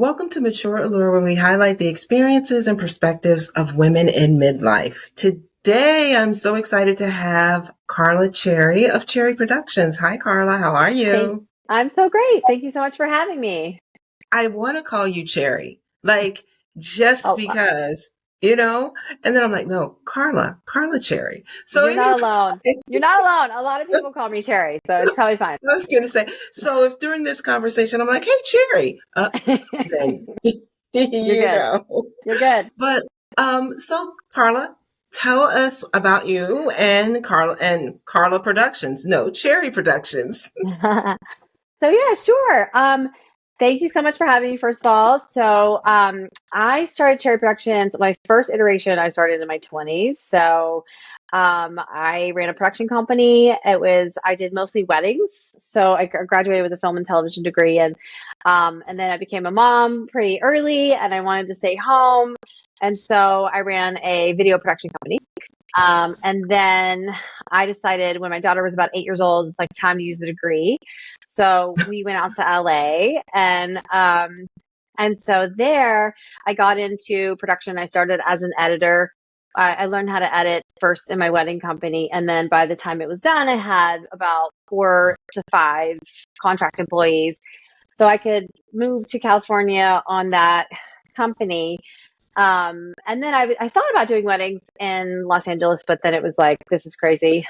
Welcome to Mature Allure, where we highlight the experiences and perspectives of women in midlife. Today, I'm so excited to have Carla Cherry of Cherry Productions. Hi, Carla. How are you? I'm so great. Thank you so much for having me. I want to call you Cherry, just Oh, because, and then I'm like, no, Carla Cherry. So you're not anyway, alone. You're not alone. A lot of people call me Cherry, so it's totally fine. I was going to say, so if during this conversation, I'm like, hey, Cherry, then You're you good. know. You're good. But so Carla, tell us about you and Carla Productions. No, Cherry Productions. So yeah, sure. Thank you so much for having me, first of all. So I started Cherry Productions. My first iteration, I started in my 20s. So I ran a production company. I did mostly weddings. So I graduated with a film and television degree, and then I became a mom pretty early, and I wanted to stay home. And so I ran a video production company. And then I decided when my daughter was about 8 years old, it's like time to use the degree. So we went out to LA, and so there I got into production. I started as an editor. I learned how to edit first in my wedding company, and then by the time it was done, I had about 4 to 5 contract employees. So I could move to California on that company. And then I thought about doing weddings in Los Angeles, but then it was like, this is crazy.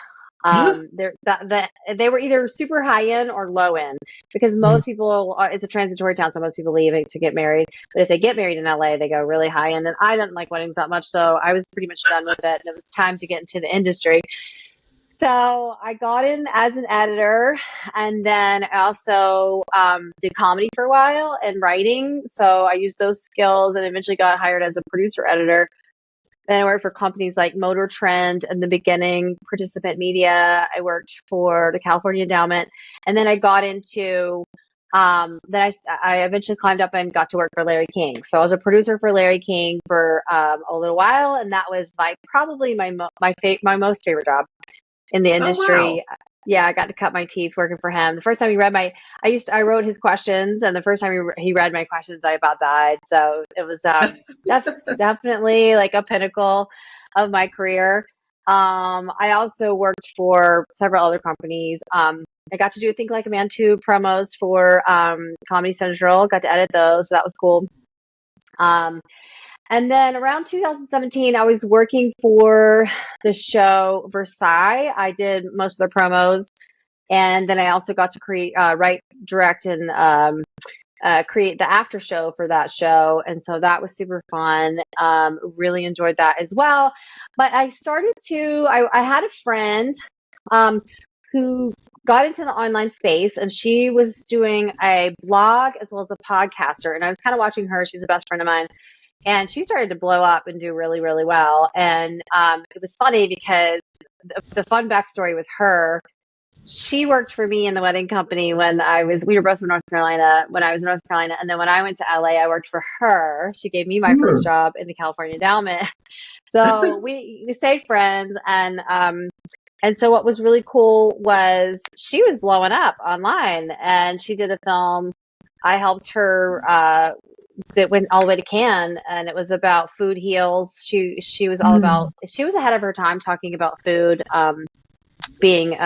They were either super high end or low end, because most people it's a transitory town, so most people leave to get married. But if they get married in LA, they go really high end. And I didn't like weddings that much, so I was pretty much done with it, and it was time to get into the industry. So I got in as an editor, and then I also did comedy for a while and writing. So I used those skills and eventually got hired as a producer editor. Then I worked for companies like Motor Trend in the beginning, Participant Media. I worked for the California Endowment. And then I got into, I eventually climbed up and got to work for Larry King. So I was a producer for Larry King for a little while. And that was probably my most favorite job in the Oh, wow. industry. Yeah, I got to cut my teeth working for him. The first time he read I wrote his questions, and the first time he read my questions, I about died. So it was definitely like a pinnacle of my career. I also worked for several other companies. I got to do Think Like a Man 2 promos for Comedy Central. Got to edit those, so that was cool. And then around 2017, I was working for the show Versailles. I did most of the promos. And then I also got to write, direct, and create the after show for that show. And so that was super fun. Really enjoyed that as well. But I had a friend who got into the online space, and she was doing a blog as well as a podcaster. And I was kind of watching her. She's a best friend of mine. And she started to blow up and do really, really well. And it was funny because the fun backstory with her, she worked for me in the wedding company we were both from North Carolina when I was in North Carolina. And then when I went to LA, I worked for her. She gave me my first job in the California Endowment. So we stayed friends. And so what was really cool was she was blowing up online, and she did a film. I helped her that went all the way to Cannes, and it was about food heals. She was all about, she was ahead of her time talking about food being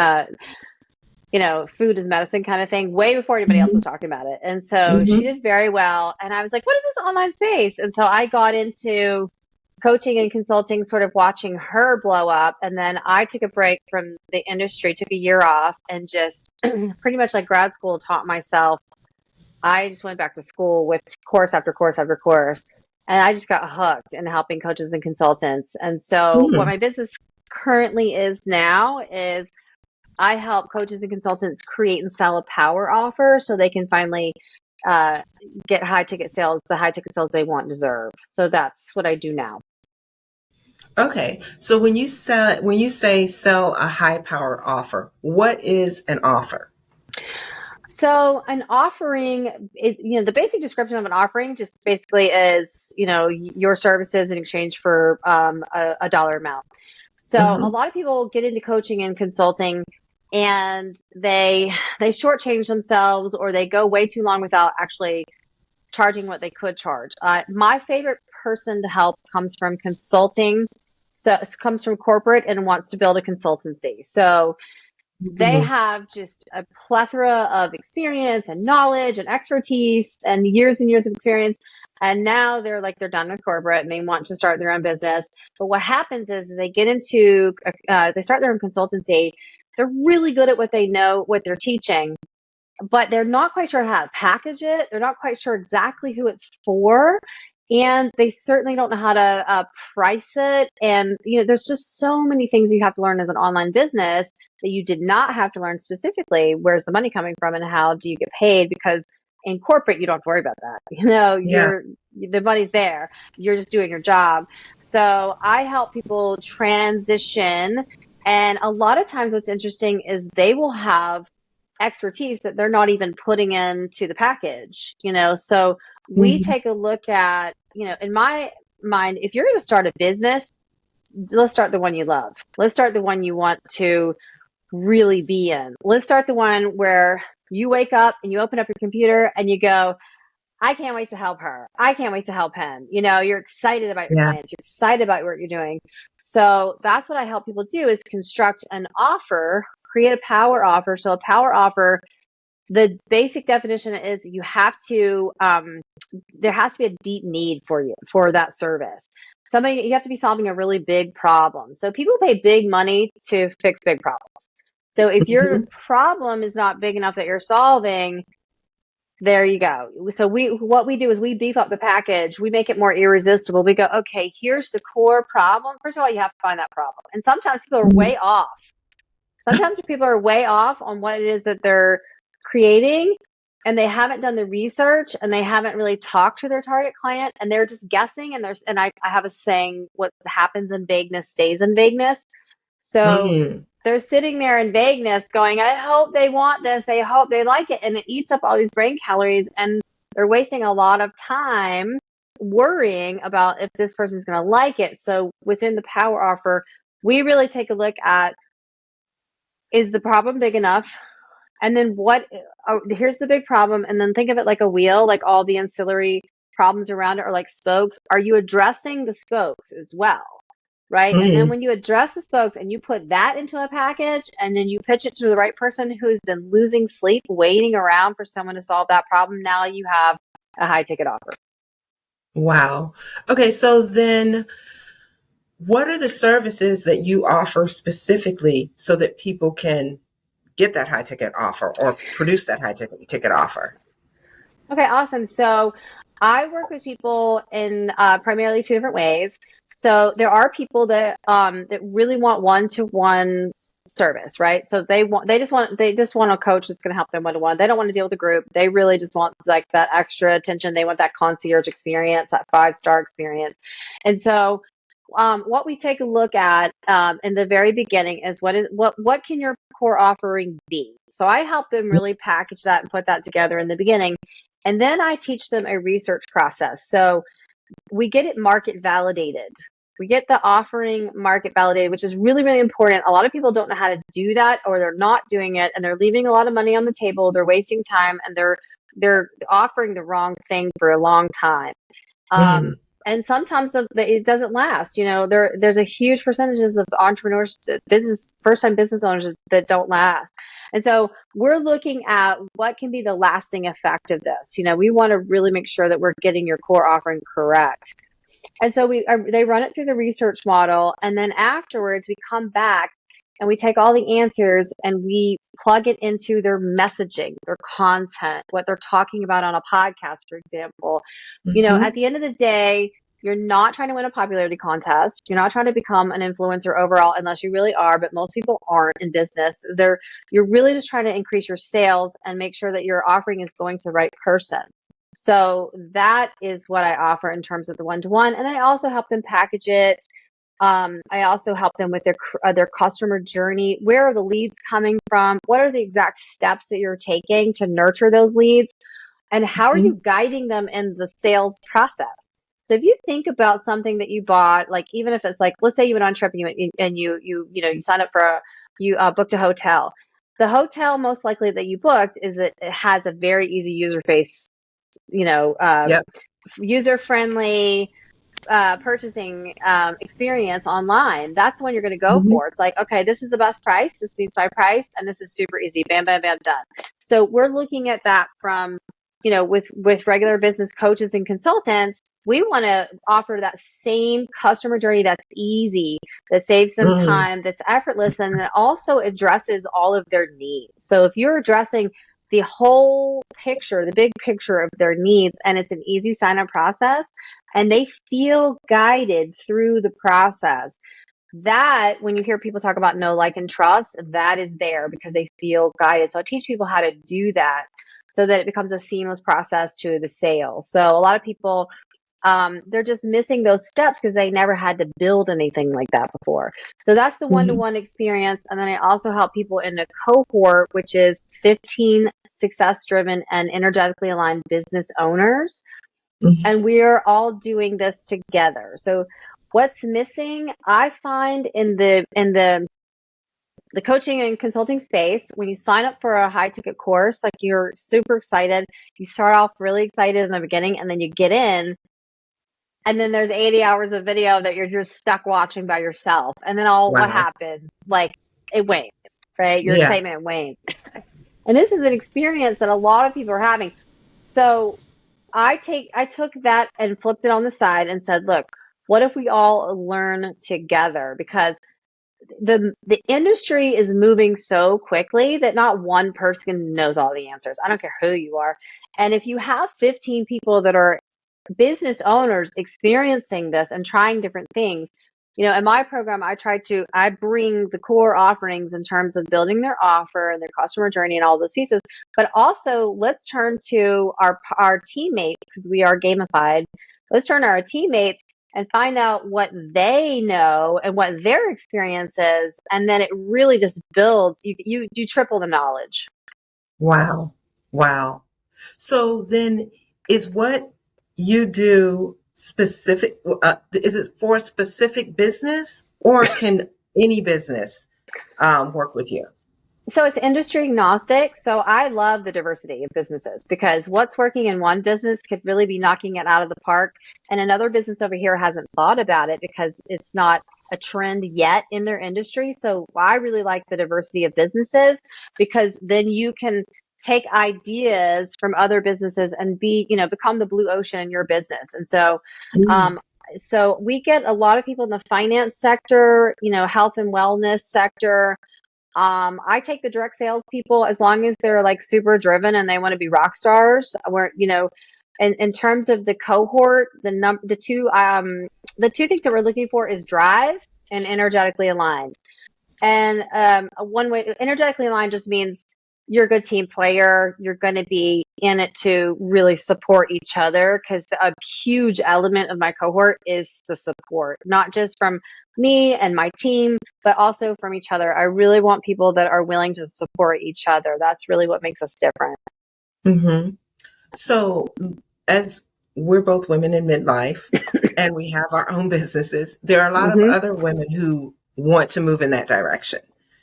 food is medicine kind of thing, way before anybody else was talking about it. And so she did very well. And I was like, what is this online space? And so I got into coaching and consulting, sort of watching her blow up. And then I took a break from the industry, took a year off, and just pretty much like grad school taught myself. I just went back to school with course after course after course, and I just got hooked in helping coaches and consultants. And so what my business currently is now is I help coaches and consultants create and sell a power offer so they can finally get high ticket sales, the high ticket sales they want and deserve. So that's what I do now. Okay. So when you say sell a high power offer, what is an offer? So an offering, the basic description of an offering just basically is, your services in exchange for a dollar amount. So a lot of people get into coaching and consulting, and they shortchange themselves, or they go way too long without actually charging what they could charge. My favorite person to help comes from consulting. So it comes from corporate and wants to build a consultancy. So they Mhm. have just a plethora of experience and knowledge and expertise and years of experience. And now they're done with corporate and they want to start their own business. But what happens is they get into, they start their own consultancy. They're really good at what they know, what they're teaching, but they're not quite sure how to package it. They're not quite sure exactly who it's for. And they certainly don't know how to price it. And, there's just so many things you have to learn as an online business that you did not have to learn specifically. Where's the money coming from and how do you get paid? Because in corporate, you don't have to worry about that. Yeah. The money's there. You're just doing your job. So I help people transition. And a lot of times what's interesting is they will have expertise that they're not even putting into the package, so we Mhm. take a look at, in my mind, if you're going to start a business, let's start the one you love. Let's start the one you want to really be in. Let's start the one where you wake up and you open up your computer and you go, I can't wait to help her. I can't wait to help him. You're excited about your Yeah. clients. You're excited about what you're doing. So that's what I help people do, is construct an offer, create a power offer. So a power offer, the basic definition is you have to, there has to be a deep need for that service. You have to be solving a really big problem. So people pay big money to fix big problems. So if your Mhm. problem is not big enough that you're solving, there you go. So what we do is we beef up the package. We make it more irresistible. We go, okay, here's the core problem. First of all, you have to find that problem. And sometimes people are Mhm. way off. Sometimes people are way off on what it is that they're creating, and they haven't done the research and they haven't really talked to their target client, and they're just guessing. I have a saying, what happens in vagueness stays in vagueness. So Mm. they're sitting there in vagueness going, I hope they want this. I hope they like it. And it eats up all these brain calories, and they're wasting a lot of time worrying about if this person's going to like it. So within the power offer, we really take a look at, is the problem big enough? And then here's the big problem. And then think of it like a wheel, like all the ancillary problems around it are like spokes. Are you addressing the spokes as well? Right. And then Mm. when you address the spokes and you put that into a package and then you pitch it to the right person who's been losing sleep, waiting around for someone to solve that problem, now you have a high ticket offer. Wow. Okay, so then what are the services that you offer specifically so that people can get that high ticket offer or produce that high ticket offer? Okay, awesome. So I work with people in primarily two different ways. So there are people that really want one-to-one service, right? So they just want a coach that's going to help them one-to-one. They don't want to deal with a group. They really just want like that extra attention. They want that concierge experience, that five-star experience. And so what we take a look at in the very beginning is what can your core offering be? So I help them really package that and put that together in the beginning. And then I teach them a research process. So we get it market validated. We get the offering market validated, which is really, really important. A lot of people don't know how to do that, or they're not doing it, and they're leaving a lot of money on the table. They're wasting time, and they're offering the wrong thing for a long time. Um, Mm. and sometimes it doesn't last. There's a huge percentages of entrepreneurs, first time business owners that don't last. And so we're looking at what can be the lasting effect of this. We want to really make sure that we're getting your core offering correct. And so they run it through the research model. And then afterwards we come back and we take all the answers and we plug it into their messaging, their content, what they're talking about on a podcast, for example. At Mhm. the end of the day, you're not trying to win a popularity contest. You're not trying to become an influencer overall, unless you really are, but most people aren't in business. You're really just trying to increase your sales and make sure that your offering is going to the right person. So that is what I offer in terms of the one-to-one. And I also help them package it. I also help them with their customer journey. Where are the leads coming from? What are the exact steps that you're taking to nurture those leads? And how are Mhm. you guiding them in the sales process? So if you think about something that you bought, like even if it's like, let's say you went on a trip and you sign up for you booked a hotel. The hotel most likely that you booked is that it has a very easy user face Yep. user-friendly purchasing experience online. That's when you're going to go Mhm. for. It's like, okay, this is the best price. This meets my price, and this is super easy. Bam, bam, bam, done. So we're looking at that from, with regular business coaches and consultants. We want to offer that same customer journey that's easy, that saves them Mm. time, that's effortless, and that also addresses all of their needs. So if you're addressing the whole picture, the big picture of their needs, and it's an easy sign up process, and they feel guided through the process. That, when you hear people talk about know, like, and trust, that is there because they feel guided. So I teach people how to do that so that it becomes a seamless process to the sale. So a lot of people, they're just missing those steps because they never had to build anything like that before. So that's the Mhm. one-to-one experience. And then I also help people in a cohort, which is 15 success-driven and energetically aligned business owners, Mhm. and we're all doing this together. So what's missing, I find, in the coaching and consulting space, when you sign up for a high ticket course, like, you're super excited, you start off really excited in the beginning, and then you get in, and then there's 80 hours of video that you're just stuck watching by yourself. And then what Wow. happens? Like, it wanes, right? Your Yeah. excitement wanes. And this is an experience that a lot of people are having. So I took that and flipped it on the side and said, look, what if we all learn together? Because the industry is moving so quickly that not one person knows all the answers. I don't care who you are. And if you have 15 people that are business owners experiencing this and trying different things, in my program, I bring the core offerings in terms of building their offer and their customer journey and all those pieces. But also, let's turn to our teammates, because we are gamified. Let's turn to our teammates and find out what they know and what their experience is. And then it really just builds, you triple the knowledge. Wow. Wow. So then is what you do specific, is it for a specific business or can any business work with you? So it's industry agnostic. So I love the diversity of businesses, because what's working in one business could really be knocking it out of the park. And another business over here hasn't thought about it because it's not a trend yet in their industry. So I really like the diversity of businesses, because then you can take ideas from other businesses and become the blue ocean in your business. And so, Mm. um, so we get a lot of people in the finance sector, health and wellness sector. I take the direct sales people as long as they're like super driven and they want to be rock stars. Where, in terms of the cohort, the two things that we're looking for is drive and energetically aligned. And one way, energetically aligned just means you're a good team player. You're going to be in it to really support each other, because a huge element of my cohort is the support, not just from me and my team, but also from each other. I really want people that are willing to support each other. That's really what makes us different. Hmm. So as we're both women in midlife and we have our own businesses, there are a lot of Hmm. other women who want to move in that direction.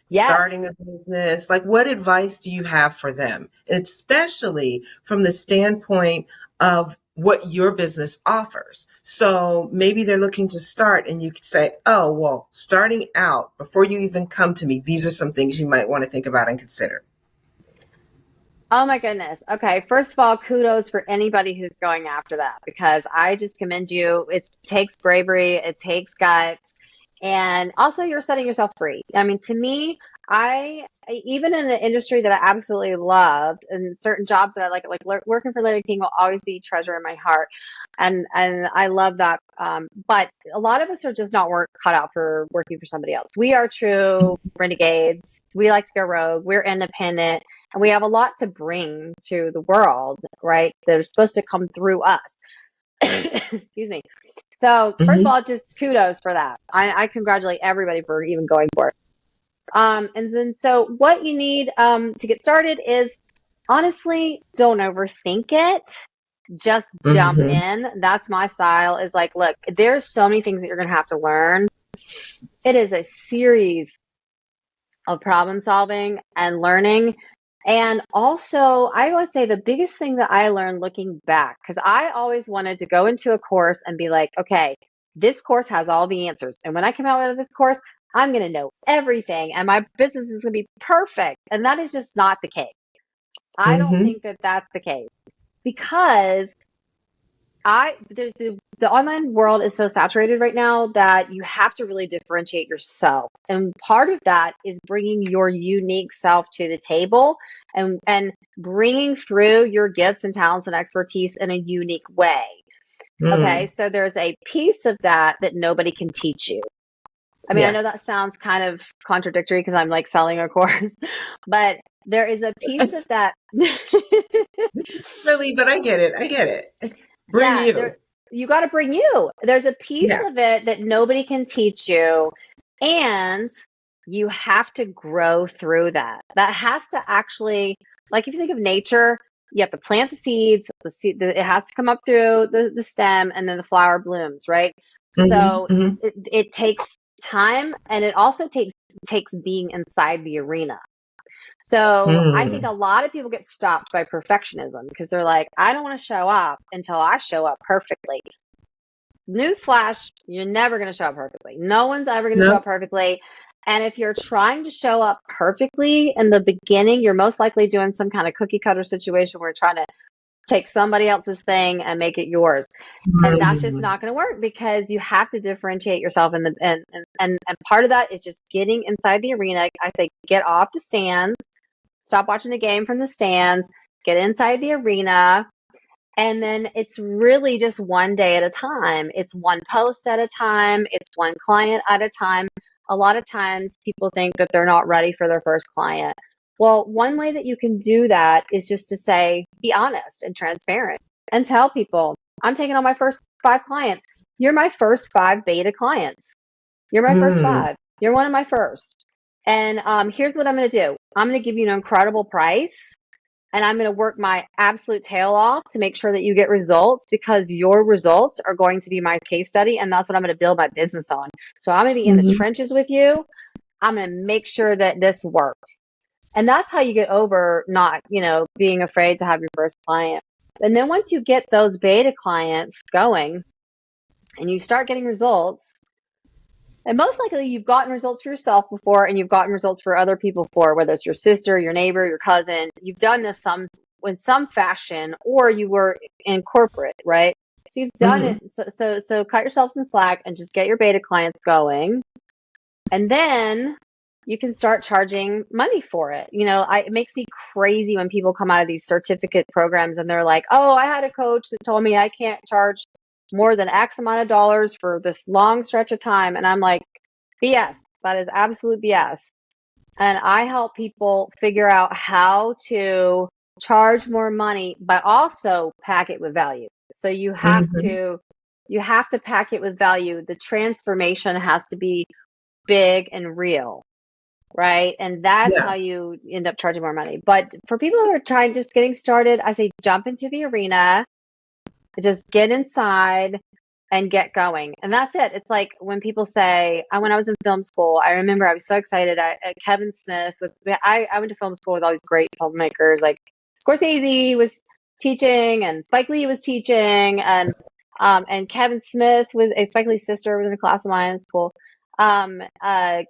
Yes. Starting a business, like what advice do you have for them? And especially from the standpoint of what your business offers. So maybe they're looking to start and you could say, oh, well, starting out before you even come to me, these are some things you might want to think about and consider. Oh my goodness. Okay. First of all, kudos for anybody who's going after that, because I just commend you. It takes bravery, it takes guts, and also you're setting yourself free. I mean, to me, even in an industry that I absolutely loved and certain jobs that I like working for Larry King will always be treasure in my heart. And I love that. But a lot of us are just not cut out for working for somebody else. We are true renegades. We like to go rogue. We're independent, and we have a lot to bring to the world, right? They're supposed to come through us. Excuse me. So first of Hmm. all, just kudos for that. I congratulate everybody for even going for it. And then so what you need to get started is, honestly, don't overthink it. Just jump Hmm. in. That's my style. Is like, look, there's so many things that you're gonna have to learn. It is a series of problem solving and learning. And also, I would say the biggest thing that I learned looking back, because I always wanted to go into a course and be like, okay, this course has all the answers. And when I come out of this course, I'm going to know everything and my business is going to be perfect. And that is just not the case. I don't Mm-hmm. think that that's the case because there's the online world is so saturated right now that you have to really differentiate yourself. And part of that is bringing your unique self to the table and bringing through your gifts and talents and expertise in a unique way. Okay, Mm. so there's a piece of that that nobody can teach you. I mean, I Yeah. know that sounds kind of contradictory because I'm like selling a course, but there is a piece of that. Really, but I get it. I get it. Bring Yeah, you. you got to bring you. There's a piece Yeah. of it that nobody can teach you, and you have to grow through that. That has to actually, like if you think of nature, you have to plant the seeds, it has to come up through the stem, and then the flower blooms, right? Mm-hmm. So Mm-hmm. it takes time, and it also takes being inside the arena. So I think Mm. a lot of people get stopped by perfectionism because they're like, I don't want to show up until I show up perfectly. Newsflash, you're never going to show up perfectly. No one's ever going to show No. up perfectly. And if you're trying to show up perfectly in the beginning, you're most likely doing some kind of cookie cutter situation where you're trying to take somebody else's thing and make it yours. And that's just Mm. not going to work because you have to differentiate yourself in the and part of that is just getting inside the arena. I say get off the stands. Stop watching the game from the stands, get inside the arena, and then it's really just one day at a time. It's one post at a time, it's one client at a time. A lot of times people think that they're not ready for their first client. Well, one way that you can do that is just to say, be honest and transparent and tell people, I'm taking on my first 5 clients. You're my first 5 beta clients. You're my first Mm. 5. You're one of my first. And here's what I'm going to do. I'm going to give you an incredible price and I'm going to work my absolute tail off to make sure that you get results because your results are going to be my case study. And that's what I'm going to build my business on. So I'm going to be in the Mm-hmm. trenches with you. I'm going to make sure that this works. And that's how you get over not, being afraid to have your first client. And then once you get those beta clients going and you start getting results, and most likely you've gotten results for yourself before and you've gotten results for other people before, whether it's your sister, your neighbor, your cousin. You've done this in some fashion or you were in corporate, right? So you've done Mm-hmm. it. So cut yourself some slack and just get your beta clients going. And then you can start charging money for it. It makes me crazy when people come out of these certificate programs and they're like, oh, I had a coach that told me I can't charge more than X amount of dollars for this long stretch of time. And I'm like, BS. That is absolute BS. And I help people figure out how to charge more money, but also pack it with value. So you have Mm-hmm. to pack it with value. The transformation has to be big and real, right? And that's Yeah. how you end up charging more money. But for people who are just getting started, I say jump into the arena, just get inside and get going. And that's it. It's like when people say, when I was in film school, I remember I was so excited. Kevin Smith I went to film school with all these great filmmakers, like Scorsese was teaching and Spike Lee was teaching and Kevin Smith Spike Lee's sister was in a class of mine in school.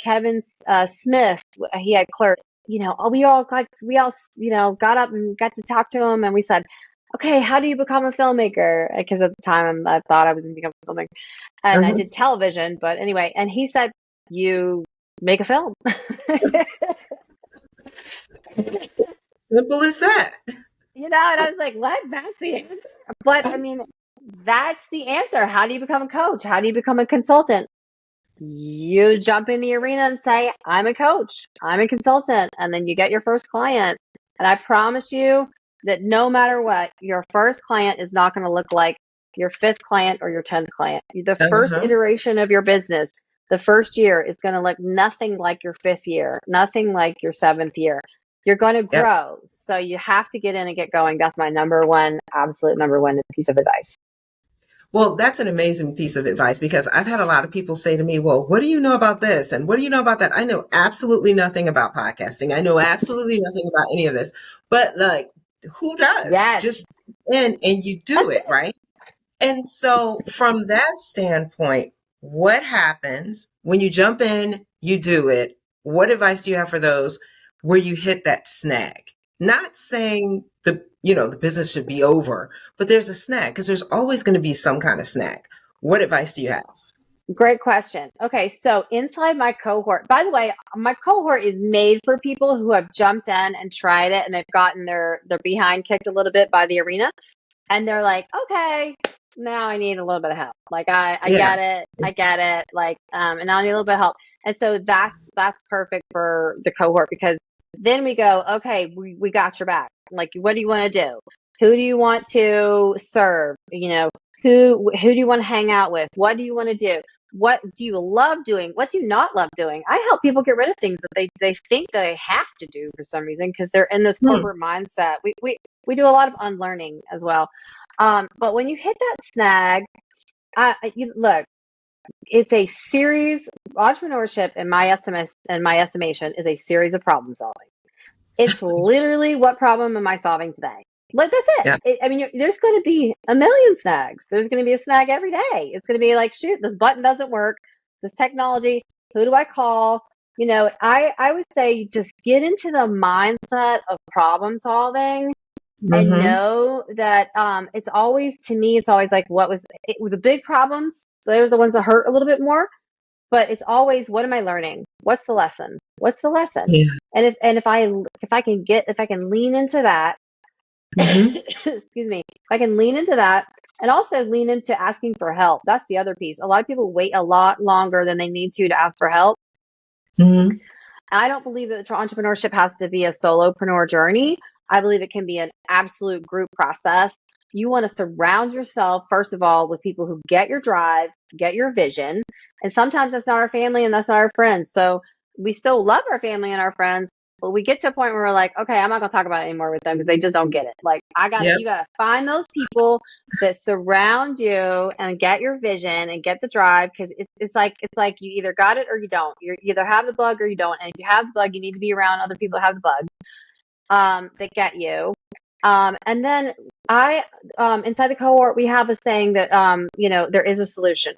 Kevin Smith, he had clerk, we all got up and got to talk to him and we said, okay, how do you become a filmmaker? Because at the time I thought I was going to become a filmmaker and I Uh-huh. did television, but anyway, and he said, you make a film. Simple as that. And I was like, what? That's the answer. But I mean, that's the answer. How do you become a coach? How do you become a consultant? You jump in the arena and say, I'm a coach, I'm a consultant, and then you get your first client. And I promise you that no matter what, your first client is not going to look like your 5th client or your 10th client. The first Uh-huh. iteration of your business, the first year is going to look nothing like your 5th year, nothing like your 7th year. You're going to Yep. grow. So you have to get in and get going. That's my absolute number one piece of advice. Well, that's an amazing piece of advice because I've had a lot of people say to me, well, what do you know about this? And what do you know about that? I know absolutely nothing about podcasting. I know absolutely nothing about any of this, but like, who does? Yes, Just and you do that's it, it. right? And so from that standpoint, what happens when you jump in, you do it? What advice do you have for those where you hit that snag? Not saying the business should be over, but there's a snag because there's always going to be some kind of snag. What advice do you have? Great question. Okay, so inside my cohort, by the way, my cohort is made for people who have jumped in and tried it and they've gotten their behind kicked a little bit by the arena. And they're like, okay, now I need a little bit of help. Like I Yeah. get it. I get it. Like, and now I need a little bit of help. And so that's perfect for the cohort because then we go, okay, we got your back. Like, what do you want to do? Who do you want to serve? Who do you want to hang out with? What do you want to do? What do you love doing? What do you not love doing? I help people get rid of things that they think they have to do for some reason because they're in this Hmm. corporate mindset. We do a lot of unlearning as well. But when you hit that snag, look, it's a series. Entrepreneurship, in my estimation, is a series of problem solving. It's literally what problem am I solving today? Like that's it. Yeah. I mean, there's going to be a million snags. There's going to be a snag every day. It's going to be like, shoot, this button doesn't work. This technology. Who do I call? I would say just get into the mindset of problem solving and Mm-hmm. know that it's always to me it's always like what was it, the big problems, so they're the ones that hurt a little bit more, but it's always what am I learning, what's the lesson. Yeah. And if I can lean into that, Mm-hmm. excuse me, if I can lean into that and also lean into asking for help. That's the other piece. A lot of people wait a lot longer than they need to ask for help. Mm-hmm. I don't believe that entrepreneurship has to be a solopreneur journey. I believe it can be an absolute group process. You want to surround yourself, first of all, with people who get your drive, get your vision. And sometimes that's not our family and that's not our friends. So we still love our family and our friends, but we get to a point where we're like, okay, I'm not going to talk about it anymore with them because they just don't get it. Like, Yep. you got to find those people that surround you and get your vision and get the drive because it's like you either got it or you don't. You either have the bug or you don't. And if you have the bug, you need to be around other people who have the bug that get you. And then inside the cohort, we have a saying that, there is a solution.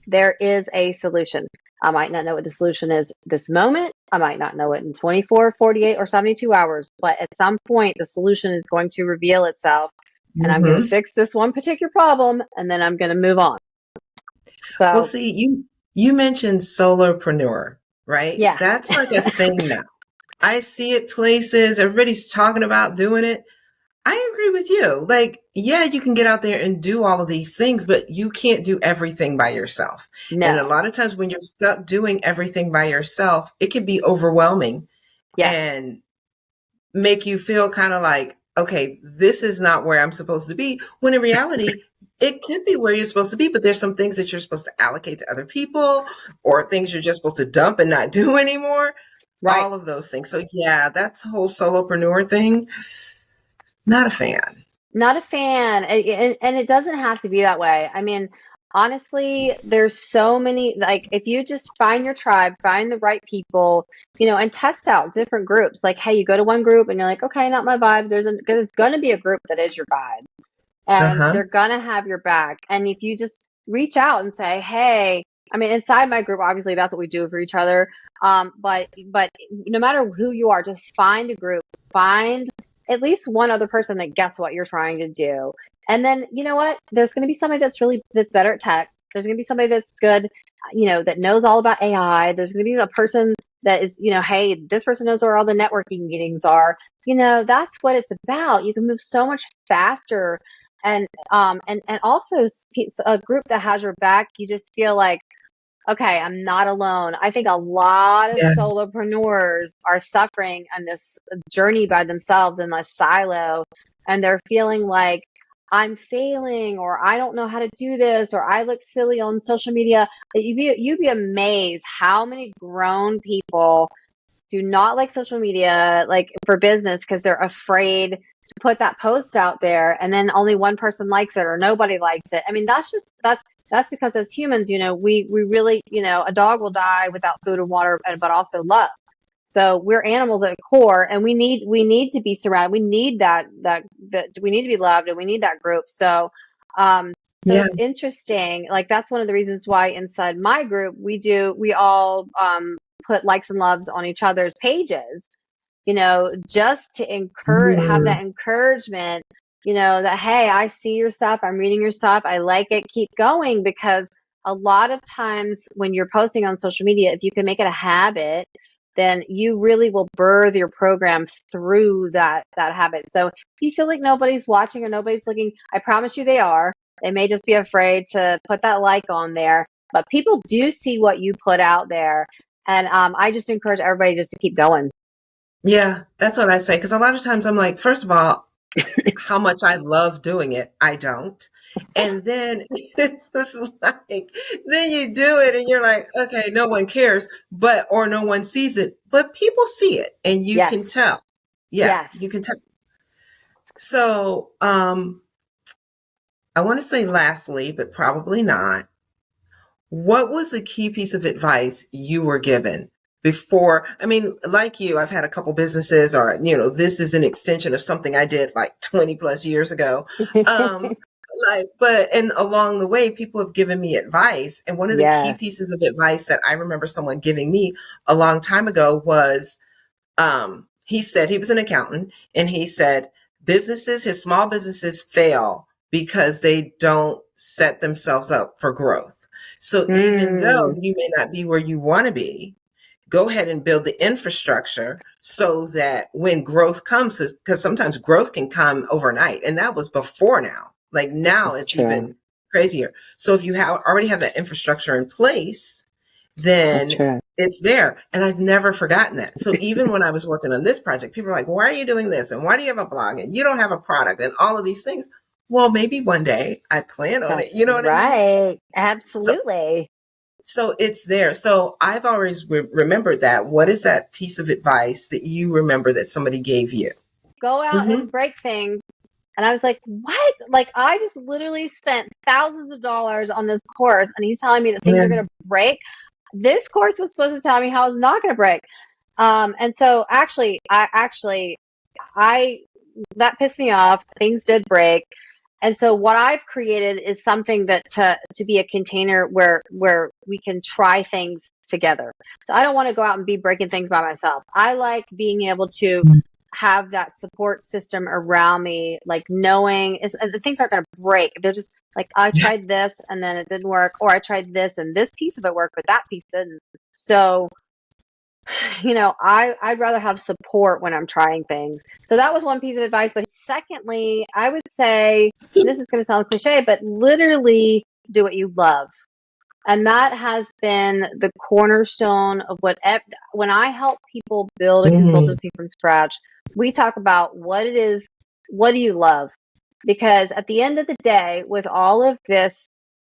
There is a solution. I might not know what the solution is this moment. I might not know it in 24, 48, or 72 hours, but at some point, the solution is going to reveal itself and I'm going to Mm-hmm. fix this one particular problem and then I'm going to move on. Well, So, see, you mentioned solopreneur, right? yeah, That's like a thing now. I see it places, everybody's talking about doing it. I agree with you. Like, yeah, you can get out there and do all of these things, but you can't do everything by yourself. And a no, lot of times when you're stuck doing everything by yourself, it can be overwhelming yes, and make you feel kind of like, okay, this is not where I'm supposed to be. When in reality, it could be where you're supposed to be, but there's some things that you're supposed to allocate to other people or things you're just supposed to dump and not do anymore. right. All of those things. So yeah, that's the whole solopreneur thing. Not a fan. Not a fan. And it doesn't have to be that way. I mean, honestly, there's so many, like, if you just find your tribe, find the right people, and test out different groups. Like, hey, you go to one group and you're like, okay, not my vibe. There's going to be a group that is your vibe and Uh-huh. they're going to have your back. And if you just reach out and say, hey, I mean, inside my group, obviously that's what we do for each other. But no matter who you are, just find a group, find at least one other person that gets what you're trying to do. And then, you know what? There's going to be somebody that's better at tech. There's going to be somebody that's good, that knows all about AI. There's going to be a person that is, hey, this person knows where all the networking meetings are. That's what it's about. You can move so much faster. And also a group that has your back, you just feel like, okay, I'm not alone. I think a lot of Yeah. solopreneurs are suffering on this journey by themselves in a silo, and they're feeling like I'm failing, or I don't know how to do this, or I look silly on social media. You'd be amazed how many grown people do not like social media, like for business, because they're afraid to put that post out there and then only one person likes it or nobody likes it. I mean, that's because as humans, we really, a dog will die without food and water, but also love. So we're animals at the core, and we need to be surrounded. We need that we need to be loved, and we need that group. So, Yeah. it's interesting. Like, that's one of the reasons why inside my group, we all, put likes and loves on each other's pages, just to have Mm. that encouragement, that, hey, I see your stuff, I'm reading your stuff, I like it, keep going. Because a lot of times when you're posting on social media, if you can make it a habit, then you really will birth your program through that habit. So if you feel like nobody's watching or nobody's looking, I promise you they are. They may just be afraid to put that like on there, but people do see what you put out there. And I just encourage everybody just to keep going. Yeah, that's what I say. Because a lot of times I'm like, first of all, how much I love doing it, I don't. And then it's just like, then you do it and you're like, okay, no one cares, or no one sees it, but people see it and you can Yes. tell. Yeah, Yes. you can tell. So, I want to say lastly, but probably not. What was the key piece of advice you were given before? I mean, like you, I've had a couple businesses, or, this is an extension of something I did like 20 plus years ago. Um, and along the way, people have given me advice. And one of the key Yes. pieces of advice that I remember someone giving me a long time ago was, he said, he was an accountant, and he said, his small businesses fail because they don't set themselves up for growth. So even though Mm, you may not be where you want to be, go ahead and build the infrastructure so that when growth comes, because sometimes growth can come overnight. And that was before now. Like now that's it's true. even crazier. So if you already have that infrastructure in place, That's then true. it's there. And I've never forgotten that. So even when I was working on this project, people were like, why are you doing this? And why do you have a blog? And you don't have a product and all of these things. Well, maybe one day I plan on it. That's You know what I mean? right. So, Absolutely. so it's there. So I've always remembered that. What is that piece of advice that you remember that somebody gave you? Go out Mm-hmm. and break things. And I was like, what? Like, I just literally spent thousands of dollars on this course, and he's telling me that things Yeah. are going to break. This course was supposed to tell me how it's not going to break. And so I that pissed me off. Things did break. And so what I've created is something that to be a container where we can try things together. So I don't want to go out and be breaking things by myself. I like being able to have that support system around me, like knowing the things aren't going to break. They're just like, I tried this and then it didn't work, or I tried this and this piece of it worked, but that piece didn't. So I'd rather have support when I'm trying things. So that was one piece of advice. But secondly, I would say, and this is going to sound cliche, but literally do what you love. And that has been the cornerstone of when I help people build a Mm-hmm. consultancy from scratch, we talk about what it is, what do you love? Because at the end of the day, with all of this,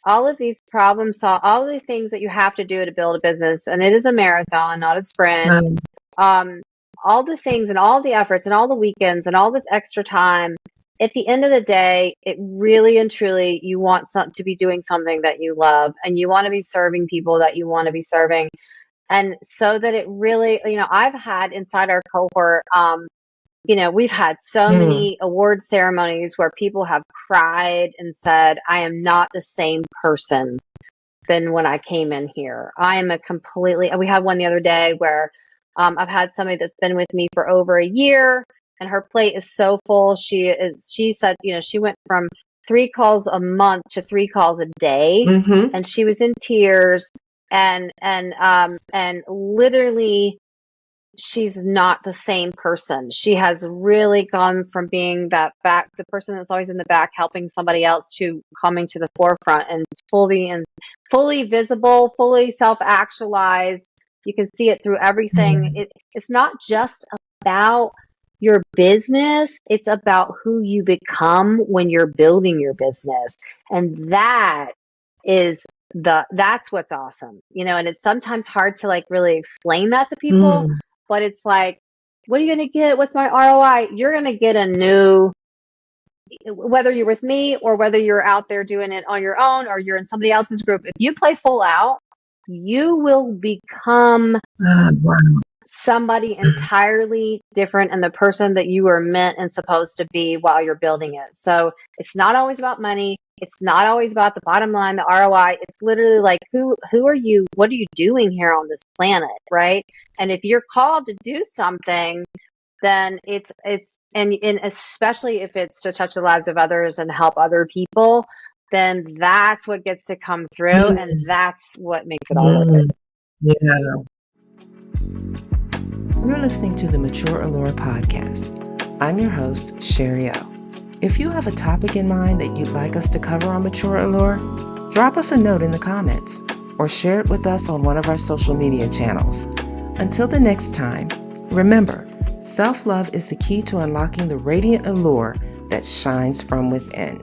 all of these problems, all of the things that you have to do to build a business, and it is a marathon, not a sprint, um, all the things and all the efforts and all the weekends and all the extra time, at the end of the day, it really and truly, you want to be doing something that you love, and you want to be serving people that you want to be serving. And so that it really, I've had inside our cohort, we've had so Mm. many award ceremonies where people have cried and said, I am not the same person than when I came in here. We had one the other day where I've had somebody that's been with me for over a year, and her plate is so full. She said, she went from 3 calls a month to 3 calls a day, Mm-hmm. and she was in tears, and literally she's not the same person. She has really gone from being the person that's always in the back helping somebody else, to coming to the forefront and fully visible, fully self-actualized. You can see it through everything. Yeah. It's not just about your business. It's about who you become when you're building your business. And that's what's awesome, and it's sometimes hard to like really explain that to people, Mm. but it's like, what are you going to get? What's my ROI? You're going to get a new whether you're with me or whether you're out there doing it on your own or you're in somebody else's group, if you play full out, you will become Wow. somebody entirely different and the person that you were meant and supposed to be while you're building it. So it's not always about money. It's not always about the bottom line, the ROI. It's literally like, who are you? What are you doing here on this planet? Right. And if you're called to do something, then it's and especially if it's to touch the lives of others and help other people, then that's what gets to come through, and that's what makes it all worth it. Yeah. You're listening to the Mature Allure podcast. I'm your host, Sherri O. If you have a topic in mind that you'd like us to cover on Mature Allure, drop us a note in the comments or share it with us on one of our social media channels. Until the next time, remember, self-love is the key to unlocking the radiant allure that shines from within.